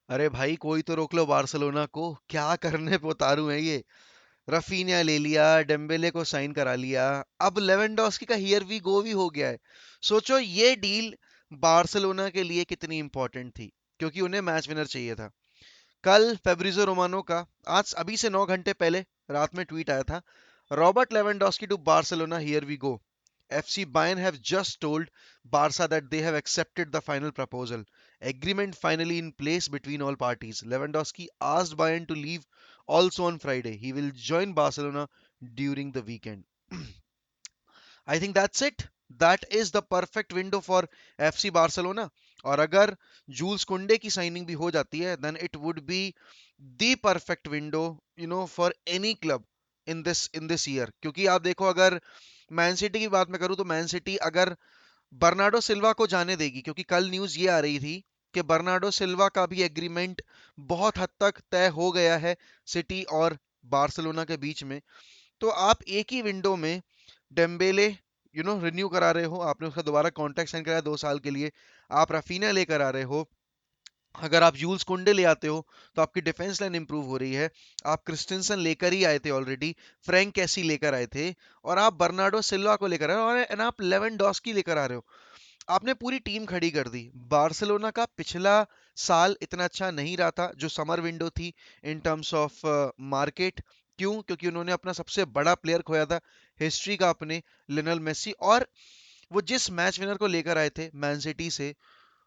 अरे भाई कोई तो रोक लो बार्सिलोना को। क्या करने पे उतारू है ये। रफीनिया ले लिया, डेम्बेले को साइन करा लिया, अब लेवेंडोस्की का हियर वी गो भी हो गया है। सोचो ये डील बार्सिलोना के लिए कितनी इंपॉर्टेंट थी, क्योंकि उन्हें मैच विनर चाहिए था। कल फेब्रिजो रोमानो का, आज अभी से 9 घंटे पहले रात में ट्वीट आया था, Robert Lewandowski to Barcelona, here we go. FC Bayern have just told Barca that they have accepted the final proposal. Agreement finally in place between all parties. Lewandowski asked Bayern to leave also on Friday. He will join Barcelona during the weekend. I think that's it. That is the perfect window for FC Barcelona. और अगर joules कुंडे की signing भी हो जाती है, then it would be the perfect window for any club in this year. क्योंकि आप देखो, अगर मैन सिटी की बात मैं करूं, तो मैन सिटी अगर बर्नार्डो सिल्वा को जाने देगी, क्योंकि कल न्यूज ये आ रही थी कि बर्नार्डो सिल्वा का भी एग्रीमेंट बहुत हद तक तय हो गया है सिटी और बार्सिलोना के बीच में। तो आप एक ही विंडो में डेम्बेले रिन्यू करा रहे हो, आपने उसका दोबारा कॉन्ट्रैक्ट साइन कराया 2 साल के लिए। आप रफीना लेकर आ रहे हो। अगर आप यूल्स कुंडे ले आते हो, तो आपकी डिफेंस लाइन इंप्रूव हो रही है। आप क्रिस्टेंसन लेकर ही आए थे ऑलरेडी, फ्रैंक कैसी लेकर आए थे, और आप बर्नार्डो सिल्वा को लेकर आए हो, और एंड आप लेवेंडोस्की लेकर आ रहे हो। आपने पूरी टीम खड़ी कर दी। बार्सिलोना का पिछला साल इतना अच्छा नहीं रहा था, जो समर विंडो थी इन टर्म्स ऑफ मार्केट। क्यों? क्योंकि उन्होंने अपना सबसे बड़ा प्लेयर खोया था हिस्ट्री का, अपने लियोनेल मेसी। और वो जिस मैच विनर को लेकर आए थे मैन सिटी से,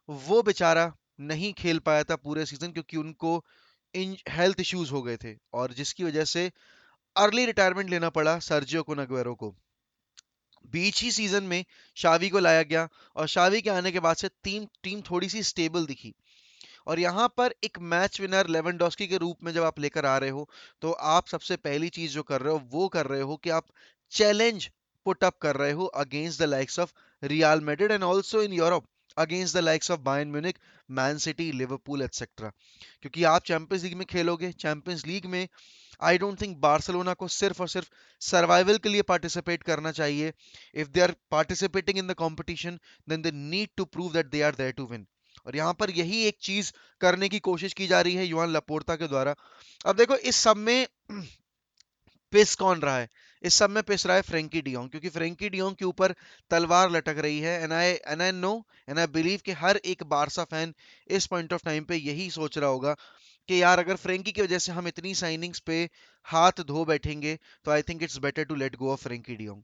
वो बेचारा नहीं खेल पाया था पूरे सीजन, क्योंकि उनको इन हेल्थ इश्यूज हो गए थे, और जिसकी वजह से अर्ली रिटायरमेंट लेना पड़ा सर्जियो कुनगुएरो को। बीच ही सीजन में शावी को लाया गया, और शावी के आने के बाद से टीम टीम थोड़ी सी स्टेबल दिखी। और यहाँ पर एक मैच विनर लेवेंडोस्की के रूप में जब आप लेकर आ रहे हो, तो आप सबसे पहली चीज जो कर रहे हो वो कर रहे हो कि आप चैलेंज पुट अप कर रहे हो against the likes of real Madrid, and also in Europe against the likes of Bayern Munich, man city, Liverpool etcetera. क्योंकि आप चैंपियंस लीग में खेलोगे, चैंपियंस लीग में आई डोंट थिंक बार्सिलोना को सिर्फ और सिर्फ सर्वाइवल के लिए पार्टिसिपेट करना चाहिए। If they are participating in the competition, then they need to prove that they are there to win. और यहाँ पर यही एक चीज करने की कोशिश की जा रही है युआन लपोर्ता के द्वारा। अब देखो इस सब में पिस कौन रहा है? इस सब में पिस रहा है फ्रेंकी डियोंग, क्योंकि फ्रेंकी डियोंग के ऊपर तलवार लटक रही है। And I know and I believe कि हर एक बारसा फैन इस पॉइंट ऑफ टाइम पे यही सोच रहा होगा कि यार अगर फ्रेंकी की वजह से हम इतनी साइनिंग्स पे हाथ धो बैठेंगे, तो I think it's better to let go of Frenkie de Jong.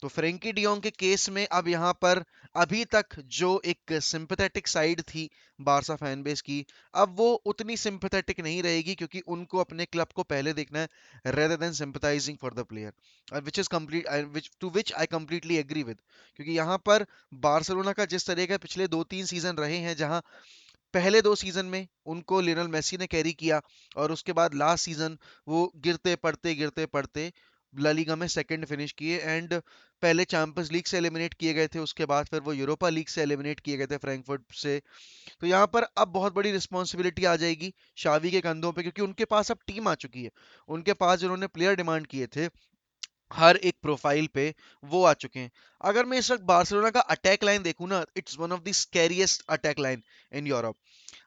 तो फ्रेंकी डियोंग के केस में अब यहाँ पर अभी तक जो एक सिंपैथेटिक साइड थी बारसा फैन बेस की, अब वो उतनी सिंपैथेटिक नहीं रहेगी, क्योंकि उनको अपने क्लब को पहले देखना है rather than sympathising for the player, which is complete, to which I completely agree with. क्योंकि यहाँ पर बार्सिलोना का जिस तरह का पिछले 2-3 सीजन रहे हैं, जहाँ पहले 2 सीजन में उनको लियोनेल मेसी ने कैरी किया, और उसके बाद लास्ट सीजन वो गिरते पड़ते ला लीगा में सेकंड फिनिश किए, एंड पहले चैंपियंस लीग से एलिमिनेट किए गए थे, उसके बाद फिर वो यूरोपा लीग से एलिमिनेट किए गए थे फ्रैंकफर्ट से। तो यहाँ पर अब बहुत बड़ी रिस्पॉन्सिबिलिटी आ जाएगी शावी के कंधों पे, क्योंकि उनके पास अब टीम आ चुकी है। उनके पास जिन्होंने प्लेयर डिमांड किए थे हर एक प्रोफाइल पे, वो आ चुके हैं। अगर मैं इस वक्त बार्सिलोना का अटैक लाइन देखूं ना, it's one of the scariest attack line in Europe.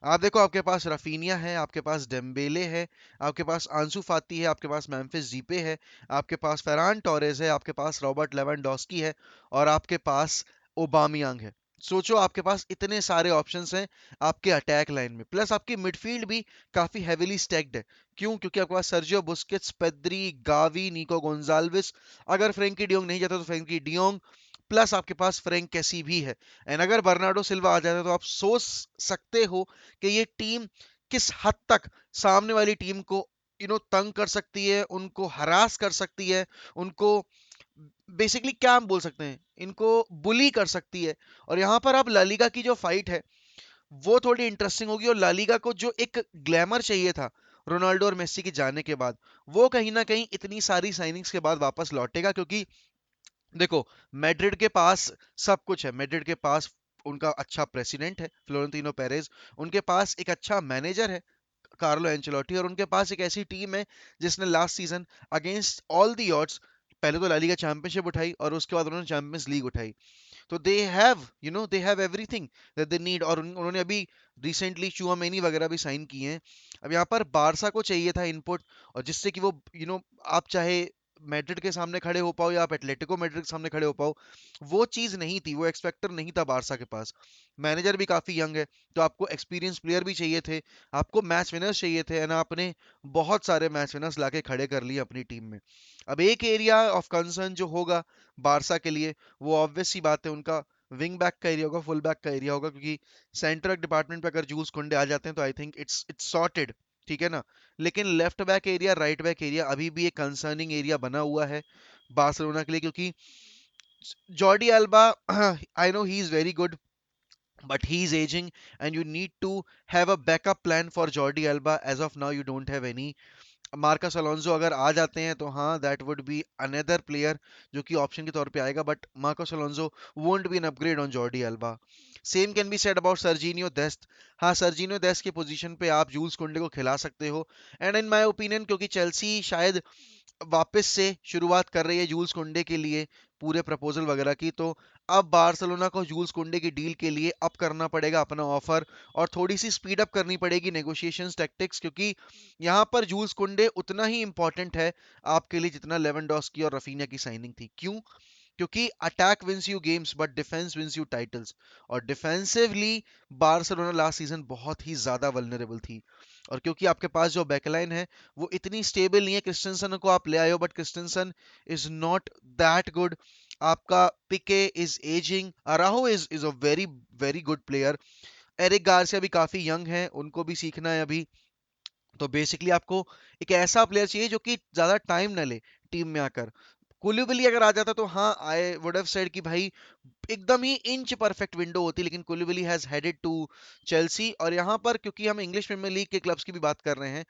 आप देखो, आपके पास रफीनिया है, आपके पास डेम्बेले है, आपके पास आंसू फाती है, आपके पास मेम्फिस जीपे है, आपके पास फेरान टोरेज है, आपके पास रॉबर्ट लेवेंडोस्की है, और आपके पास ओबामियांग है। सोचो, आपके पास इतने सारे ऑप्शंस हैं आपके अटैक लाइन में, प्लस आपकी मिडफील्ड भी काफी हेविली स्टैक्ड है। क्यों? क्योंकि आपके पास सर्जियो बुस्केट्स, पेद्री, गावी, निको गोंजाल्विस, अगर फ्रेंकी डियोंग नहीं जाता तो फ्रेंकी डियोंग, प्लस आपके पास फ्रैंक कैसी भी है। एंड अगर बर्नार्डो सिल्वा आ जाता है, तो आप सोच सकते हो कि ये टीम किस हद तक सामने वाली टीम को तंग कर सकती है, उनको हरास कर सकती है, उनको बेसिकली क्या हम बोल सकते हैं, इनको बुली कर सकती है। और यहाँ पर अब लालीगा की जो फाइट है वो थोड़ी इंटरेस्टिंग होगी, और लालीगा को जो एक ग्लैमर चाहिए था रोनाल्डो और मेसी के जाने के बाद, वो कहीं ना कहीं इतनी सारी साइनिंग्स के बाद वापस लौटेगा। क्योंकि देखो, मैड्रिड के पास सब कुछ है। मैड्रिड के पास उनका अच्छा प्रेसिडेंट है फ्लोरेंटिनो पेरेज, उनके पास एक अच्छा मैनेजर है कार्लो एंचेलोटी, और उनके पास एक ऐसी टीम है जिसने last season against all the odds पहले तो ला लीगा चैंपियनशिप उठाई, और उसके बाद उन्होंने चैंपियंस लीग उठाई। तो they have everything that they need. और उन्होंने अभी रिसेंटली चुआमेनी वगैरह भी साइन किए हैं। अब यहाँ पर बारसा को चाहिए था इनपुट, और जिससे कि वो आप चाहे मैड्रिड के सामने खड़े हो पाओ या आप एटलेटिको मैड्रिड के सामने खड़े हो पाओ, वो चीज नहीं थी, वो एक्सपेक्टर नहीं था बारसा के पास। मैनेजर भी काफी यंग है, तो आपको एक्सपीरियंस प्लेयर भी चाहिए थे, आपको मैच विनर्स चाहिए थे, एंड आपने बहुत सारे मैच विनर्स लाके खड़े कर लिए अपनी टीम में। अब एक एरिया ऑफ कंसर्न जो होगा बारसा के लिए, वो ऑब्वियस सी बात है, उनका विंग बैक का एरिया होगा, फुल बैक का एरिया होगा, क्योंकि सेंटर डिपार्टमेंट पे अगर जूल्स कुंडे आ जाते हैं तो आई थिंक इट्स सॉर्टेड, ठीक है ना। लेकिन left back area, right back area अभी भी एक कंसर्निंग एरिया बना हुआ है बार्सिलोना के लिए, क्योंकि Jordi alba I know he is very good, but he's aging and you need to have a backup plan for Jordi Alba. As of now you don't have any. Marcos Alonso अगर आ जाते हैं तो हाँ, that would be another player जो कि option के तौर पे आएगा, but Marcos Alonso won't be an upgrade on Jordi Alba. Same can be said about Sergino Dest. हाँ, सर्जीनियो डेस्ट की पोजीशन पे आप जूल्स कुंडे को खिला सकते हो, एंड इन माय ओपिनियन क्योंकि चेल्सी शायद वापस से शुरुआत कर रही है जूल्स कुंडे के लिए पूरे प्रपोजल वगैरह की, तो अब बार्सिलोना को जूल्स कुंडे की डील के लिए अप करना पड़ेगा अपना ऑफर, और थोड़ी सी स्पीड अप करनी पड़ेगी नेगोशिएशंस टैक्टिक्स, क्योंकि यहाँ पर जूल्स कुंडे उतना ही इंपॉर्टेंट है आपके लिए जितना लेवेंडोस्की और रफीनिया की साइनिंग थी। क्यों? क्योंकि attack wins you games but defence wins you titles, और डिफेंसिवली बार्सिलोना लास्ट सीजन बहुत ही ज्यादा वल्नरेबल थी। और क्योंकि आपके पास जो बैकलाइन है वो इतनी स्टेबल नहीं है, क्रिस्टेंसन को आप ले आए हो but Christensen is not that good, आपका Pique is ageing, Araujo is a very very good player, Eric Garcia भी काफी यंग है, उनको भी सीखना है अभी। तो बेसिकली आपको एक ऐसा प्लेयर चाहिए जो कि ज्यादा टाइम ना ले टीम में आकर। कुलिबली अगर आ जाता तो हाँ, आई वुड हैव सेड कि भाई एकदम ही इंच परफेक्ट विंडो होती, लेकिन कुलिबली हैज हेडेड टू चेल्सी। और यहाँ पर क्योंकि हम इंग्लिश प्रीमियर लीग के क्लब्स की भी बात कर रहे हैं,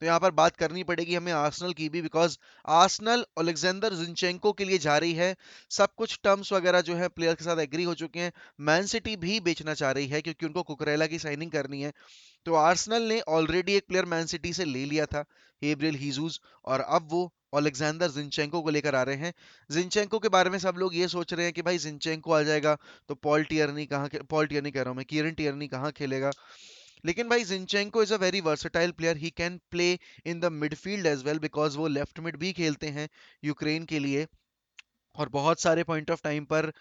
तो यहाँ पर बात करनी पड़ेगी हमें आर्सेनल की भी, बिकॉज आर्सेनल ओलेग्जेंडर जिनचेंको के लिए जा रही है। सब कुछ टर्म्स वगैरह जो है प्लेयर के साथ एग्री हो चुके हैं। मैन सिटी भी बेचना चाह रही है क्योंकि उनको कुकरेला की साइनिंग करनी है। तो आर्सेनल ने ऑलरेडी एक प्लेयर मैन सिटी से ले लिया था, हेब्रियल हीजूस, और अब वो ओलेग्जेंडर जिनचेंको को लेकर आ रहे हैं। जिनचेंको के बारे में सब लोग ये सोच रहे हैं कि भाई जिनचेंको आ जाएगा तो पॉल टियरनी कह रहा हूँ मैं, कीरन टियरनी कहाँ खेलेगा। लेकिन भाई Zinchenko is a very versatile player, he can play in the midfield as well, because वो लेफ्ट मिड भी खेलते हैं यूक्रेन के लिए। और बहुत सारे पॉइंट ऑफ टाइम पर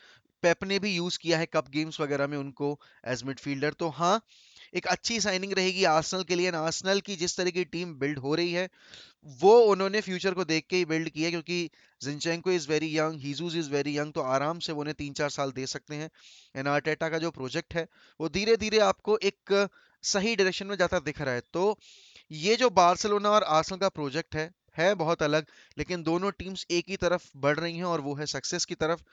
पेप ने भी यूज किया है कप गेम्स वगैरह में उनको एज मिडफील्डर। तो हाँ, एक अच्छी साइनिंग रहेगी आर्सेनल के लिए। आर्सेनल की जिस तरह की टीम बिल्ड हो रही है वो उन्होंने फ्यूचर को देख के ही बिल्ड किया है, क्योंकि Zinchenko is very young, Jesus is very young, तो आराम से वो उन्हें 3-4 साल दे सकते हैं। एंड आर्टेटा का जो प्रोजेक्ट है वो धीरे धीरे आपको एक सही डायरेक्शन में जाता दिख रहा है। तो ये जो बार्सिलोना और आर्सेनल का प्रोजेक्ट है बहुत अलग, लेकिन दोनों टीम्स एक ही तरफ बढ़ रही हैं और वो है सक्सेस की तरफ।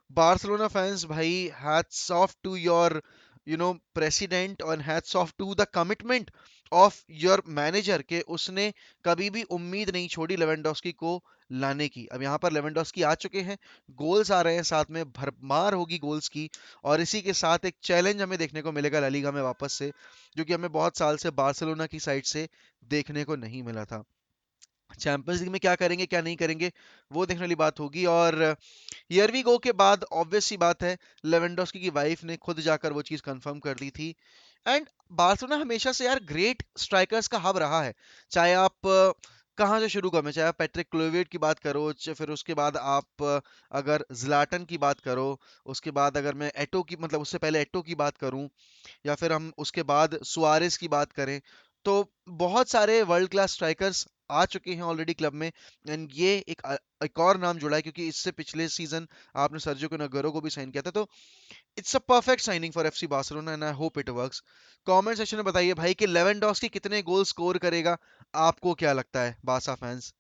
बार्सिलोना फैंस भाई, hats off to your president, और hats off to the commitment of your manager के उसने कभी भी उम्मीद नहीं छोड़ी लेवेंडोस्की को लाने की। अब यहाँ पर लेवेंडोस्की आ चुके हैं, गोल्स आ रहे हैं, साथ में भरमार होगी गोल्स की, और इसी के साथ एक चैलेंज हमें देखने को मिलेगा ला लीगा में वापस से, जो कि हमें बहुत साल से बार्सिलोना की साइड से देखने को नहीं मिला था। चैंपियंस लीग में क्या करेंगे क्या नहीं करेंगे वो देखने वाली बात होगी। और हियर वी गो के बाद ऑब्वियस सी बात है, लेवेंडोस्की की वाइफ ने खुद जाकर वो चीज कंफर्म कर दी थी। एंड बार्सिलोना हमेशा से यार ग्रेट स्ट्राइकर्स का हब रहा है। चाहे आप कहाँ से शुरू करें, चाहे आप पैट्रिक क्लोवेट की बात करो, फिर उसके बाद आप अगर ज्लाटन की बात करो, उसके बाद अगर मैं एटो की मतलब उससे पहले एटो की बात करूं, या फिर हम उसके बाद सुआरेस की बात करें, तो बहुत सारे वर्ल्ड क्लास स्ट्राइकर्स आ चुके हैं ऑलरेडी क्लब में। एंड ये एक और नाम जुड़ा है क्योंकि इससे पिछले सीजन आपने सर्जियो नगरो को भी साइन किया था। तो it's a perfect signing for FC Barcelona and I hope it works. Comment section में बताइए भाई कि लेवेंडोस्की कितने गोल स्कोर करेगा, आपको क्या लगता है बासा फैंस।